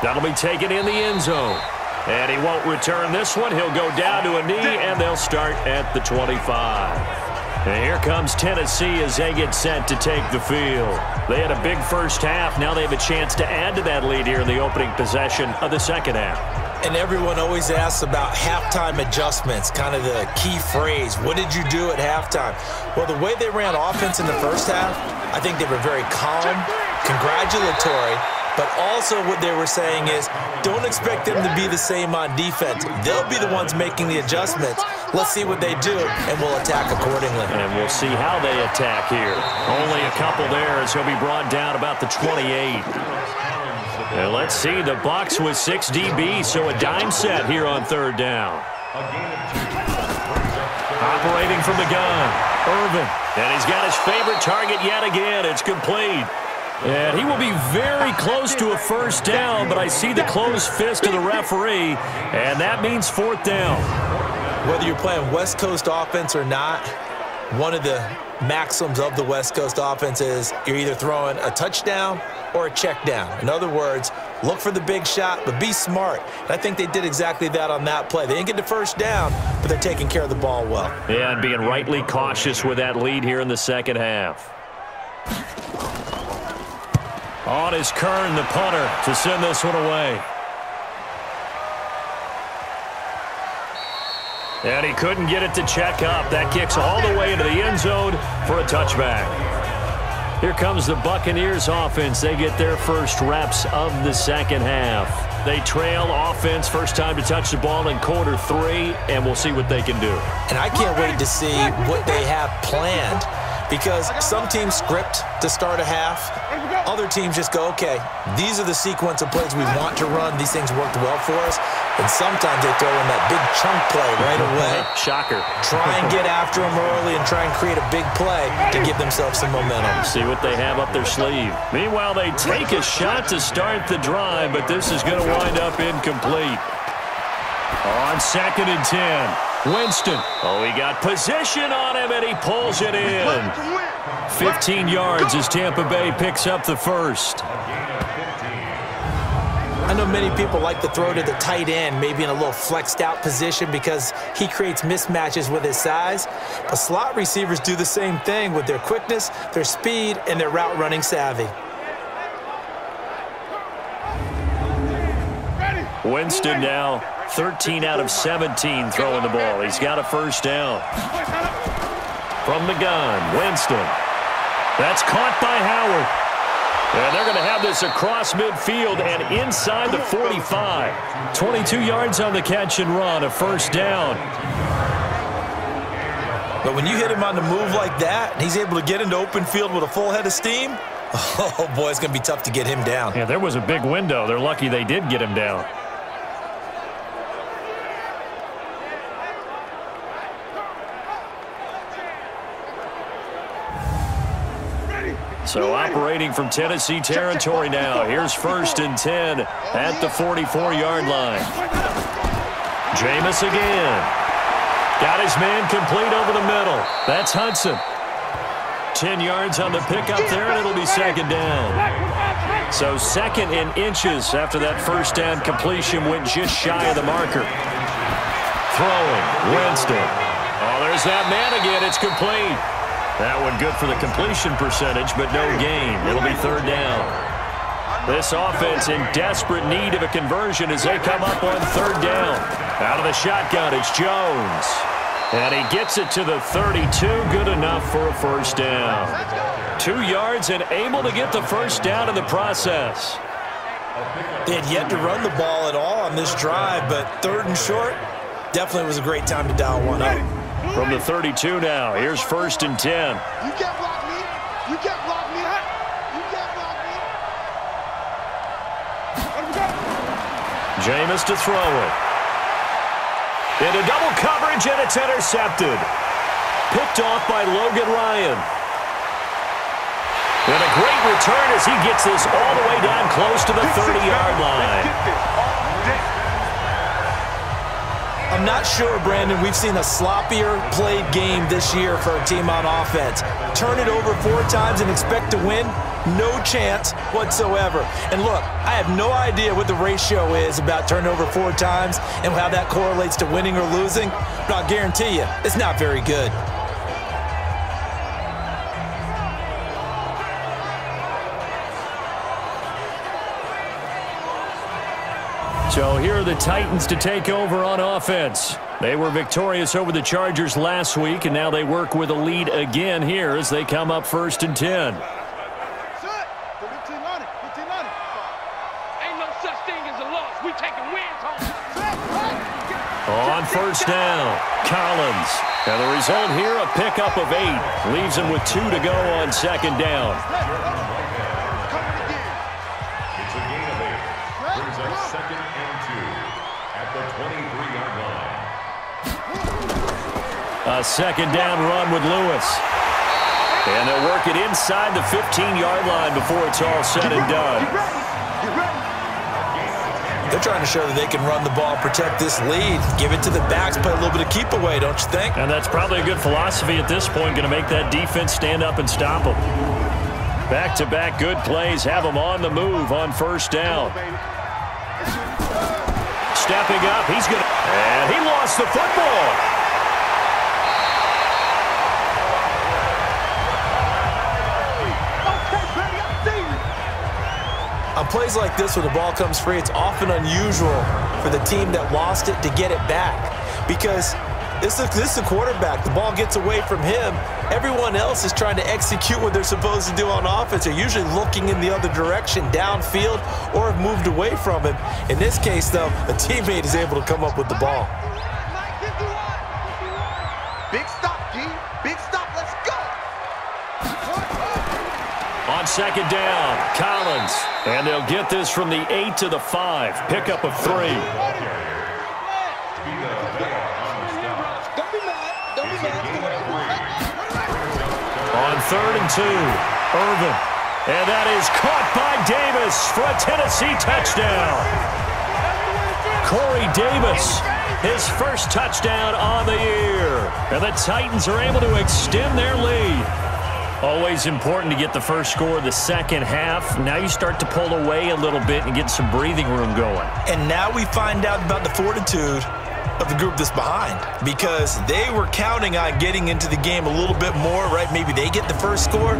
That'll be taken in the end zone. And he won't return this one. He'll go down to a knee, and they'll start at the 25. And here comes Tennessee as they get set to take the field. They had a big first half. Now they have a chance to add to that lead here in the opening possession of the second half. And everyone always asks about halftime adjustments, kind of the key phrase. What did you do at halftime? Well, the way they ran offense in the first half, I think they were very calm, congratulatory, but also what they were saying is don't expect them to be the same on defense. They'll be the ones making the adjustments. Let's see what they do, and we'll attack accordingly. And we'll see how they attack here. Only a couple there as he'll be brought down about the 28. And let's see, the Bucs with 6 DBs, so a dime set here on third down. Operating from the gun, Irvin. And he's got his favorite target yet again. It's complete. And he will be very close to a first down, but I see the closed fist of the referee, and that means 4th down. Whether you're playing West Coast offense or not, one of the maxims of the West Coast offense is you're either throwing a touchdown or a check down. In other words, look for the big shot, but be smart. And I think they did exactly that on that play. They didn't get the first down, but they're taking care of the ball well. Yeah, and being rightly cautious with that lead here in the second half. On is Kern, the punter, to send this one away. And he couldn't get it to check up. That kicks all the way into the end zone for a touchback. Here comes the Buccaneers offense. They get their first reps of the second half. They trail offense, first time to touch the ball in quarter 3, and we'll see what they can do. And I can't wait to see what they have planned, because some teams script to start a half. Other teams just go, okay, these are the sequence of plays we want to run. These things worked well for us. And sometimes they throw in that big chunk play right away. Shocker. Try and get after them early and try and create a big play to give themselves some momentum. See what they have up their sleeve. Meanwhile, they take a shot to start the drive, but this is going to wind up incomplete. On 2nd and 10. Winston. Oh, he got position on him, and he pulls it in. 15 yards as Tampa Bay picks up the first. I know many people like to throw to the tight end, maybe in a little flexed out position because he creates mismatches with his size. But slot receivers do the same thing with their quickness, their speed, and their route running savvy. Winston now 13 out of 17 throwing the ball. He's got a first down. From the gun, Winston. That's caught by Howard. And they're going to have this across midfield and inside the 45. 22 yards on the catch and run, a first down. But when you hit him on the move like that, and he's able to get into open field with a full head of steam, oh, boy, it's going to be tough to get him down. Yeah, there was a big window. They're lucky they did get him down. So operating from Tennessee territory now. Here's 1st and 10 at the 44-yard line. Jameis again. Got his man complete over the middle. That's Hudson. 10 yards on the pickup there, and it'll be 2nd down. So 2nd and inches after that first down completion went just shy of the marker. Throwing, Winston. Oh, there's that man again. It's complete. That one good for the completion percentage, but no gain. It'll be 3rd down. This offense in desperate need of a conversion as they come up on 3rd down. Out of the shotgun, it's Jones. And he gets it to the 32, good enough for a first down. 2 yards and able to get the first down in the process. They had yet to run the ball at all on this drive, but 3rd and short, definitely was a great time to dial one up. From the 32 now, here's 1st and 10. You can't block me. You can't block me. You can't block me. Let him go. Jameis to throw it. Into double coverage, and it's intercepted. Picked off by Logan Ryan. And a great return as he gets this all the way down close to the 30-yard line. I'm not sure, Brandon, we've seen a sloppier played game this year for a team on offense. Turn it over 4 times and expect to win? No chance whatsoever. And look, I have no idea what the ratio is about turning over 4 times and how that correlates to winning or losing, but I'll guarantee you, it's not very good. So here are the Titans to take over on offense. They were victorious over the Chargers last week, and now they work with a lead again here as they come up 1st and 10. Ain't no such thing as a loss. We taking wins home. On 1st down, Collins. And the result here, a pickup of 8. Leaves him with 2 to go on 2nd down. It's a gain of 8. Brings up 2nd and 2 at the 23-yard line. A 2nd down run with Lewis. And they'll work it inside the 15-yard line before it's all said and done. They're trying to show that they can run the ball, protect this lead, give it to the backs, play a little bit of keep away, don't you think? And that's probably a good philosophy at this point, going to make that defense stand up and stop them. Back-to-back good plays have them on the move on 1st down. Stepping up, he's going to... And he lost the football. On plays like this where the ball comes free, it's often unusual for the team that lost it to get it back because This is the quarterback. The ball gets away from him. Everyone else is trying to execute what they're supposed to do on offense. They're usually looking in the other direction, downfield, or have moved away from him. In this case, though, a teammate is able to come up with the ball. Big stop, G. Big stop. Let's go. On second down, Collins. And they'll get this from the 8 to the 5. Pickup of 3. On 3rd and 2, Irvin. And that is caught by Davis for a Tennessee touchdown. Corey Davis, his first touchdown on the year. And the Titans are able to extend their lead. Always important to get the first score of the second half. Now you start to pull away a little bit and get some breathing room going. And now we find out about the fortitude of the group that's behind, because they were counting on getting into the game a little bit more, right? Maybe they get the first score.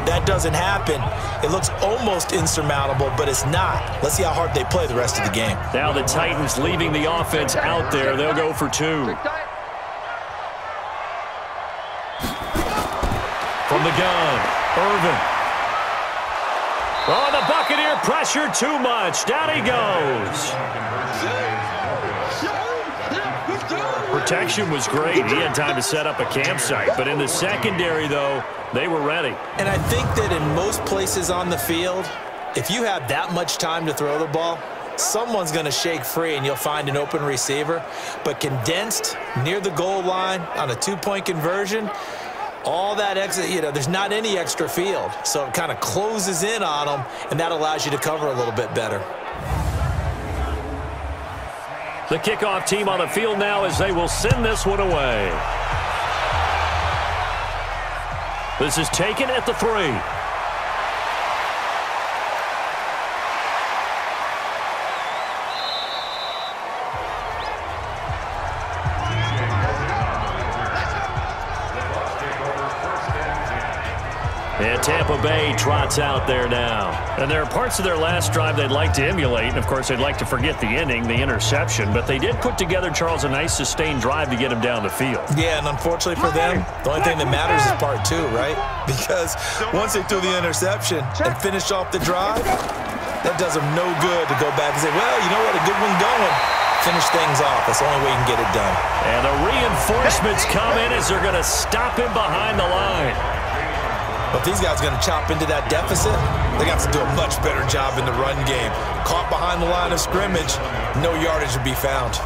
That doesn't happen. It looks almost insurmountable, but it's not. Let's see how hard they play the rest of the game. Now the Titans leaving the offense out there. They'll go for 2. From the gun, Irvin. Oh, the Buccaneer pressure too much. Down he goes. Protection was great. He had time to set up a campsite. But in the secondary, though, they were ready. And I think that in most places on the field, if you have that much time to throw the ball, someone's going to shake free and you'll find an open receiver. But condensed near the goal line on a 2-point conversion, all that extra, there's not any extra field. So it kind of closes in on them, and that allows you to cover a little bit better. The kickoff team on the field now as they will send this one away. This is taken at the 3. And Tampa Bay trots out there now. And there are parts of their last drive they'd like to emulate. And, of course, they'd like to forget the inning, the interception. But they did put together, Charles, a nice sustained drive to get him down the field. Yeah, and unfortunately for them, the only thing that matters is part 2, right? Because once they threw the interception and finished off the drive, that does them no good to go back and say, well, you know what, a good one going. Finish things off. That's the only way you can get it done. And the reinforcements come in as they're going to stop him behind the line. But if these guys are going to chop into that deficit, they got to do a much better job in the run game. Caught behind the line of scrimmage, no yardage to be found.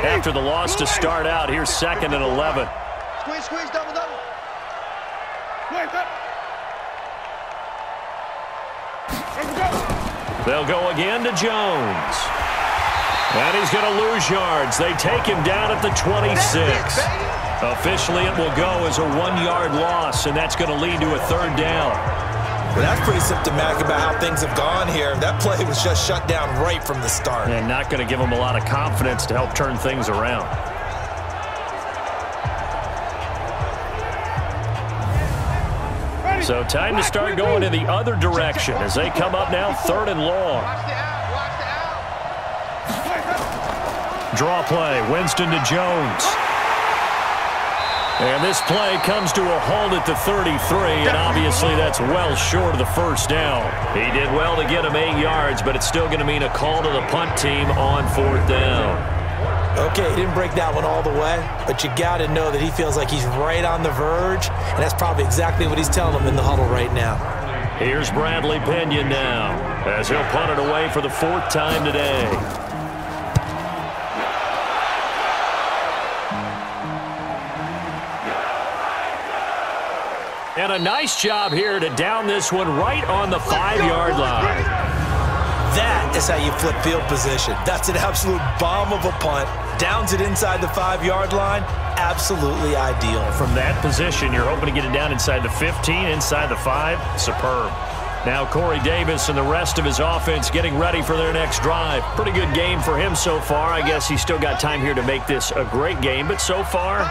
After the loss to start out, here's 2nd and 11. Squeeze, squeeze, double, double. They'll go again to Jones. And he's going to lose yards. They take him down at the 26. Officially, it will go as a 1-yard loss, and that's going to lead to a 3rd down. Well, that's pretty symptomatic about how things have gone here. That play was just shut down right from the start. And not going to give them a lot of confidence to help turn things around. So time to start going in the other direction as they come up now 3rd and long. Draw play, Winston to Jones. And this play comes to a halt at the 33, and obviously that's well short of the first down. He did well to get him 8 yards, but it's still going to mean a call to the punt team on 4th down. Okay, he didn't break that one all the way, but you got to know that he feels like he's right on the verge, and that's probably exactly what he's telling them in the huddle right now. Here's Bradley Pinion now, as he'll punt it away for the 4th time today. And a nice job here to down this one right on the 5-yard line. That is how you flip field position. That's an absolute bomb of a punt. Downs it inside the 5-yard line. Absolutely ideal. From that position, you're hoping to get it down inside the 15, inside the 5. Superb. Now Corey Davis and the rest of his offense getting ready for their next drive. Pretty good game for him so far. I guess he's still got time here to make this a great game, but so far